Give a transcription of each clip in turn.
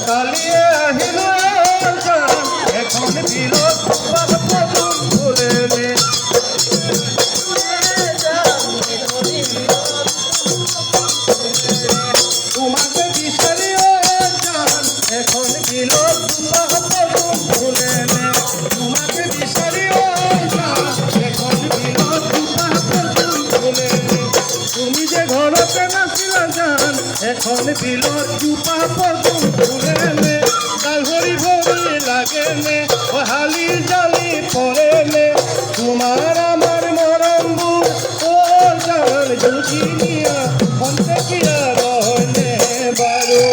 কালিয়ে আহিল এখন বিরোধ ভুলেলে তোমাকে বিচারিও জান এখন বিরোধ ভুলেলে তোমাকে বিচারিও জান এখন বিরোধ ভুলেলে তুমি যে ঘরতে নাছিলা জান এখন বিরোধ জুপা পদুম ভুলেলে কালহরি ভরি লাগেনে ও হালি জালি পড়েলে তোমার আমার মরম্বু ও জান জুজিনিয়া অন্তে কিয়া রহনে বারো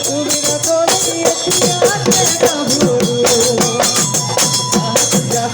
তুমি না তো